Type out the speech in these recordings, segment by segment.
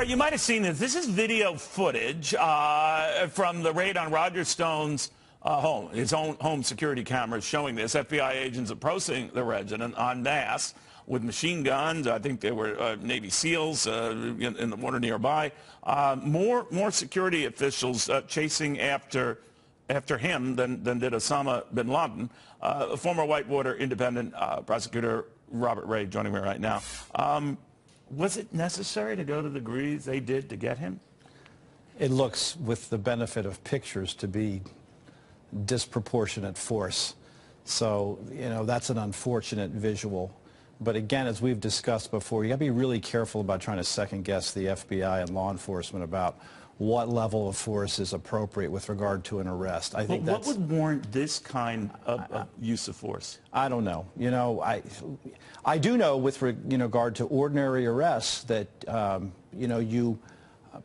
right, you might have seen this. This is video footage from the raid on Roger Stone's home. His own home security cameras showing this. FBI agents approaching the resident en masse with machine guns. I think they were Navy SEALs in the water nearby. More security officials chasing after him than did Osama bin Laden. Former Whitewater independent prosecutor Robert Ray joining me right now. Was it necessary to go to the degrees they did to get him? It looks, with the benefit of pictures, to be disproportionate force. So, you know, that's an unfortunate visual. But again, as we've discussed before, you got to be really careful about trying to second guess the FBI and law enforcement about what level of force is appropriate with regard to an arrest. I think what would warrant this kind of use of force? I don't know. You know, I do know with regard to ordinary arrests that, you know, you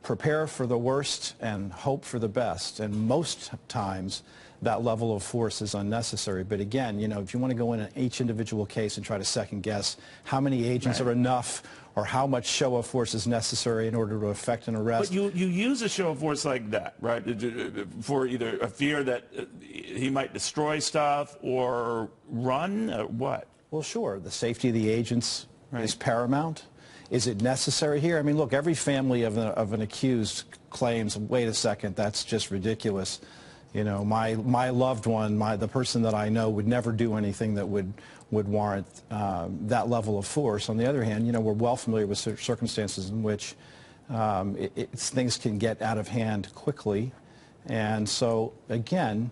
prepare for the worst and hope for the best. And most times that level of force is unnecessary. But again, you know, if you want to go in each individual case and try to second guess how many agents are enough or how much show of force is necessary in order to effect an arrest. But you use a show of force like that, right, for either a fear that he might destroy stuff or run, or what? Well, sure. The safety of the agents is paramount. Is it necessary here? I mean, look, every family of an accused claims, wait a second, that's just ridiculous. You know, my loved one, the person that I know, would never do anything that would warrant that level of force. On the other hand, you know, we're well familiar with circumstances in which things can get out of hand quickly. And so, again,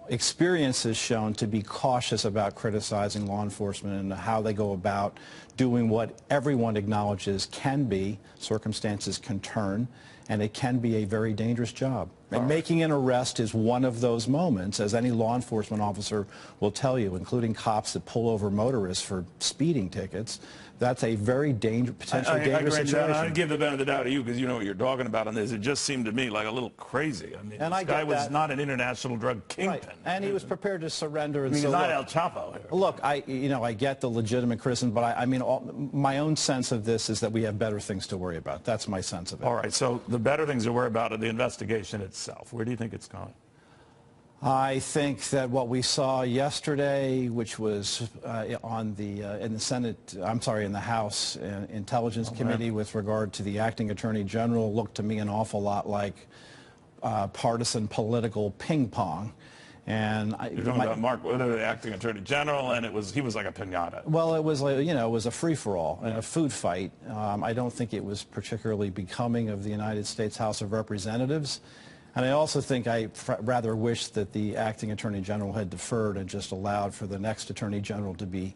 experience has shown to be cautious about criticizing law enforcement and how they go about doing what everyone acknowledges can be. Circumstances can turn, and it can be a very dangerous job. And making an arrest is one of those moments, as any law enforcement officer will tell you, including cops that pull over motorists for speeding tickets. That's a very potentially dangerous situation. I'd give the benefit of the doubt to you because you know what you're talking about on this. It just seemed to me like a little crazy. I mean, this guy was not an international drug kingpin. Right. And he was prepared to surrender. And I mean, he's not El Chapo here. Look, I get the legitimate criticism, but I mean, my own sense of this is that we have better things to worry about. That's my sense of it. All right, so the better things to worry about are the investigation itself. Where do you think it's going? I think that what we saw yesterday, which was in the Senate, I'm sorry, in the House Intelligence Committee with regard to the acting Attorney General, looked to me an awful lot like partisan political ping pong. And you're talking about Mark Woodard, the acting Attorney General, and he was like a piñata. Well, it was like, you know, it was a free-for-all and a food fight. I don't think it was particularly becoming of the United States House of Representatives. And I also think I rather wish that the acting Attorney General had deferred and just allowed for the next Attorney General to be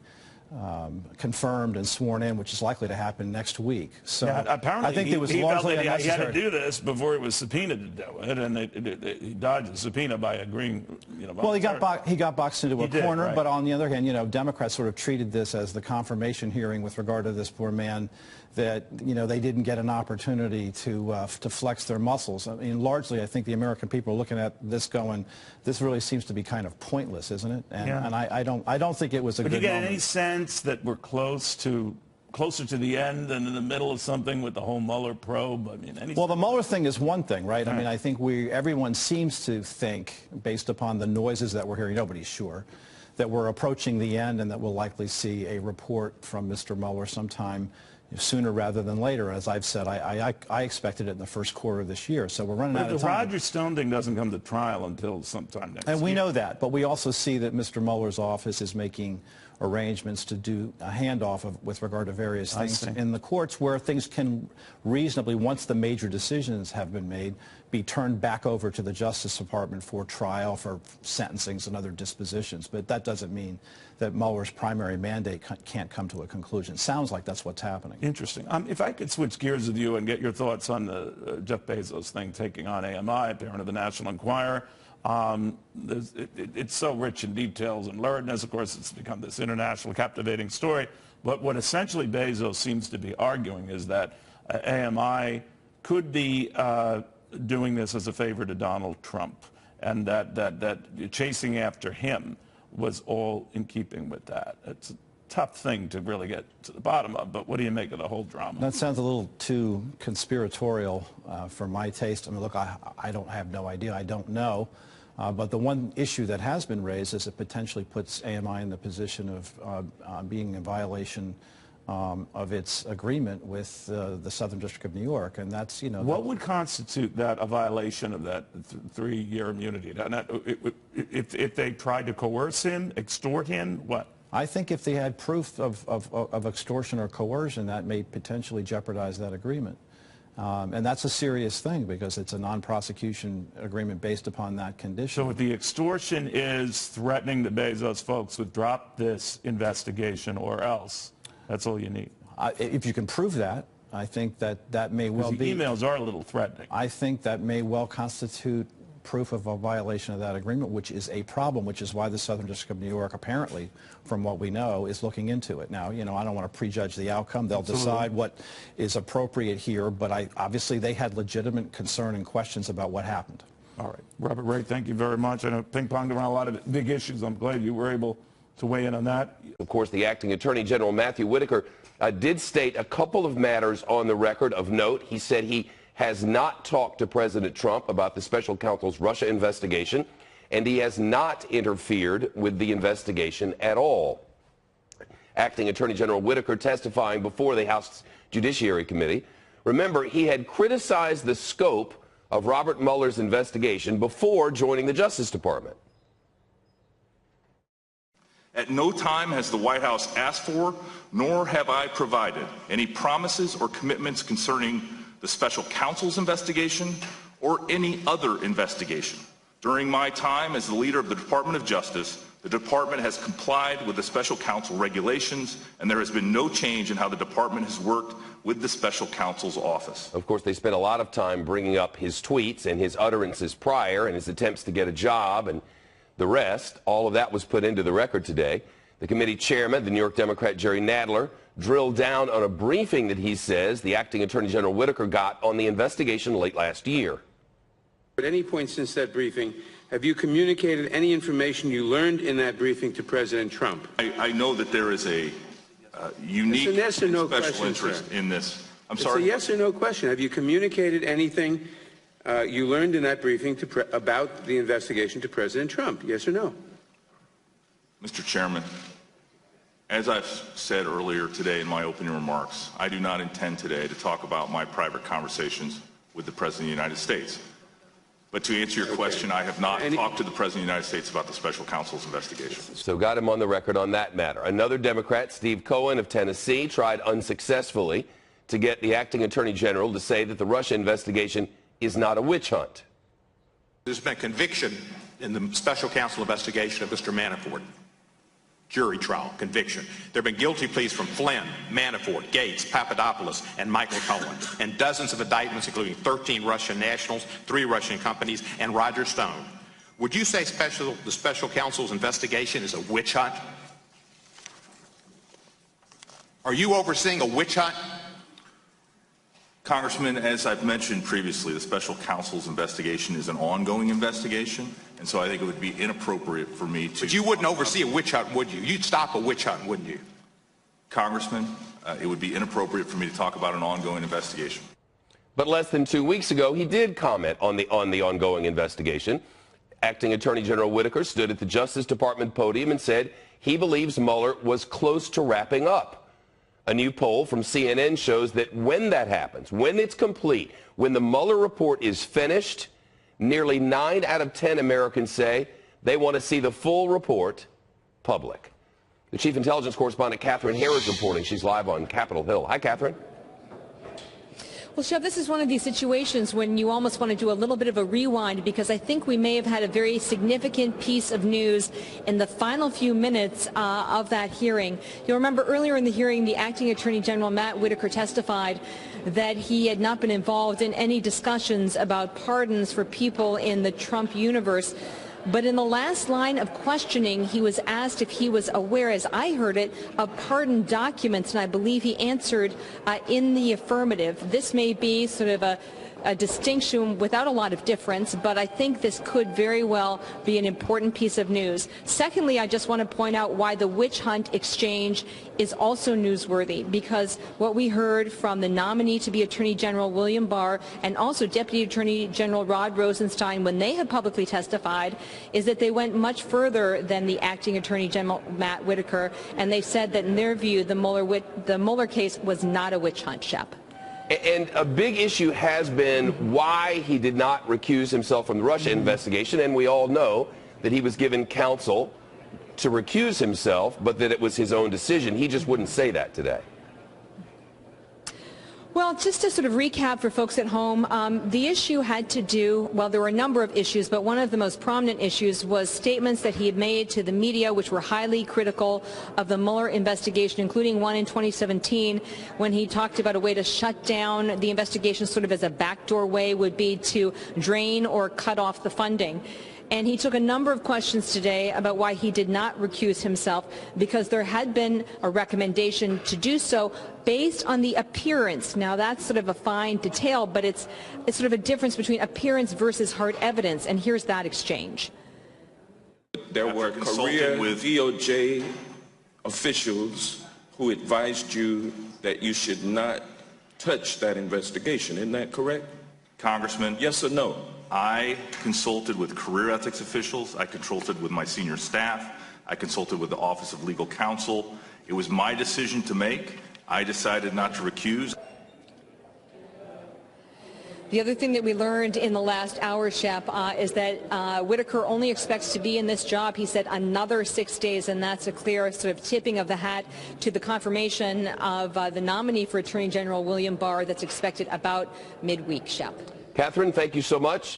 confirmed and sworn in, which is likely to happen next week. So yeah, apparently I think it was he largely felt that he had to unnecessary. do this before he was subpoenaed to do it, and he dodged the subpoena by agreeing. You know, well, he got boxed into a corner, right. But on the other hand, you know, Democrats sort of treated this as the confirmation hearing with regard to this poor man, that, you know, they didn't get an opportunity to flex their muscles. I mean, largely, I think the American people are looking at this going, this really seems to be kind of pointless, isn't it? And, and I don't think it was a good moment. But you get any sense that we're closer to the end than in the middle of something with the whole Mueller probe? I mean, well, the Mueller thing is one thing, right? I mean, I think everyone seems to think, based upon the noises that we're hearing, nobody's sure, that we're approaching the end and that we'll likely see a report from Mr. Mueller sometime sooner rather than later. As I've said, I expected it in the first quarter of this year, so we're running out of time. The Roger Stone thing doesn't come to trial until sometime next year. And we know that, but we also see that Mr. Mueller's office is making arrangements to do a handoff with regard to various things in the courts where things can reasonably, once the major decisions have been made, be turned back over to the Justice Department for trial, for sentencings and other dispositions. But that doesn't mean that Mueller's primary mandate can't come to a conclusion. Sounds like that's what's happening. Interesting. If I could switch gears with you and get your thoughts on the Jeff Bezos thing taking on AMI, parent of the National Enquirer. It's so rich in details and luridness. Of course, it's become this international captivating story. But what essentially Bezos seems to be arguing is that AMI could be doing this as a favor to Donald Trump, and that chasing after him was all in keeping with that. tough thing to really get to the bottom of. But what do you make of the whole drama? That sounds a little too conspiratorial for my taste. I mean, look, I don't have no idea. I don't know. But the one issue that has been raised is it potentially puts AMI in the position of being in violation of its agreement with the Southern District of New York, and that's, you know. What would constitute that a violation of that 3-year immunity? If they tried to coerce him, extort him, what? I think if they had proof of extortion or coercion, that may potentially jeopardize that agreement. And that's a serious thing because it's a non-prosecution agreement based upon that condition. So if the extortion is threatening the Bezos folks with drop this investigation or else, that's all you need. If you can prove that, I think that may well be. The emails are a little threatening. I think that may well constitute proof of a violation of that agreement, which is a problem, which is why the Southern District of New York, apparently, from what we know, is looking into it. Now, you know, I don't want to prejudge the outcome. They'll decide what is appropriate here, but obviously they had legitimate concern and questions about what happened. All right. Robert Ray, thank you very much. I know ping-ponged around a lot of big issues. I'm glad you were able to weigh in on that. Of course, the acting Attorney General, Matthew Whitaker, did state a couple of matters on the record of note. He said he has not talked to President Trump about the special counsel's Russia investigation, and he has not interfered with the investigation at all. Acting Attorney General Whitaker testifying before the House Judiciary Committee. Remember, he had criticized the scope of Robert Mueller's investigation before joining the Justice Department. At no time has the White House asked for, nor have I provided, any promises or commitments concerning the special counsel's investigation or any other investigation. During my time as the leader of the Department of Justice, the department has complied with the special counsel regulations, and there has been no change in how the department has worked with the special counsel's office. Of course, they spent a lot of time bringing up his tweets and his utterances prior and his attempts to get a job and the rest. All of that was put into the record today. The committee chairman, the New York Democrat Jerry Nadler, drilled down on a briefing that he says the acting Attorney General Whitaker got on the investigation late last year. At any point since that briefing, have you communicated any information you learned in that briefing to President Trump? I know that there is a unique and yes or no special question, interest sir. in this. It's a yes or no question. Have you communicated anything you learned in that briefing about the investigation to President Trump? Yes or no? Mr. Chairman, as I've said earlier today in my opening remarks, I do not intend today to talk about my private conversations with the President of the United States. But to answer your question, I have not talked to the President of the United States about the special counsel's investigation. So got him on the record on that matter. Another Democrat, Steve Cohen of Tennessee, tried unsuccessfully to get the acting Attorney General to say that the Russia investigation is not a witch hunt. There's been a conviction in the special counsel investigation of Mr. Manafort. Jury trial, conviction. There have been guilty pleas from Flynn, Manafort, Gates, Papadopoulos, and Michael Cohen, and dozens of indictments, including 13 Russian nationals, 3 Russian companies, and Roger Stone. Would you say the special counsel's investigation is a witch hunt? Are you overseeing a witch hunt? Congressman, as I've mentioned previously, the special counsel's investigation is an ongoing investigation, and so I think it would be inappropriate for me to... But you wouldn't oversee a witch hunt, would you? You'd stop a witch hunt, wouldn't you? Congressman, it would be inappropriate for me to talk about an ongoing investigation. But less than 2 weeks ago, he did comment on the ongoing investigation. Acting Attorney General Whitaker stood at the Justice Department podium and said he believes Mueller was close to wrapping up. A new poll from CNN shows that when that happens, when it's complete, when the Mueller report is finished, nearly 9 out of 10 Americans say they want to see the full report public. The Chief Intelligence Correspondent Catherine Hare is reporting. She's live on Capitol Hill. Hi, Catherine. Well, Shep, this is one of these situations when you almost want to do a little bit of a rewind, because I think we may have had a very significant piece of news in the final few minutes of that hearing. You'll remember earlier in the hearing, the acting Attorney General Matt Whitaker testified that he had not been involved in any discussions about pardons for people in the Trump universe. But in the last line of questioning, he was asked if he was aware, as I heard it, of pardon documents, and I believe he answered in the affirmative. This may be sort of a distinction without a lot of difference, but I think this could very well be an important piece of news. Secondly, I just want to point out why the witch hunt exchange is also newsworthy, because what we heard from the nominee to be Attorney General William Barr and also Deputy Attorney General Rod Rosenstein, when they had publicly testified, is that they went much further than the acting Attorney General Matt Whitaker, and they said that in their view the Mueller case was not a witch hunt, Shep. And a big issue has been why he did not recuse himself from the Russia investigation, and we all know that he was given counsel to recuse himself, but that it was his own decision. He just wouldn't say that today. Well, just to sort of recap for folks at home, the issue had to do, well, there were a number of issues, but one of the most prominent issues was statements that he had made to the media, which were highly critical of the Mueller investigation, including one in 2017 when he talked about a way to shut down the investigation sort of as a backdoor way would be to drain or cut off the funding. And he took a number of questions today about why he did not recuse himself, because there had been a recommendation to do so based on the appearance. Now, that's sort of a fine detail, but it's sort of a difference between appearance versus hard evidence. And here's that exchange. There were career DOJ officials who advised you that you should not touch that investigation. Isn't that correct? Congressman, Yes or no? I consulted with career ethics officials. I consulted with my senior staff. I consulted with the Office of Legal Counsel. It was my decision to make. I decided not to recuse. The other thing that we learned in the last hour, Shep, is that Whitaker only expects to be in this job, he said, another 6 days, and that's a clear sort of tipping of the hat to the confirmation of the nominee for Attorney General William Barr that's expected about midweek, Shep. Catherine, thank you so much.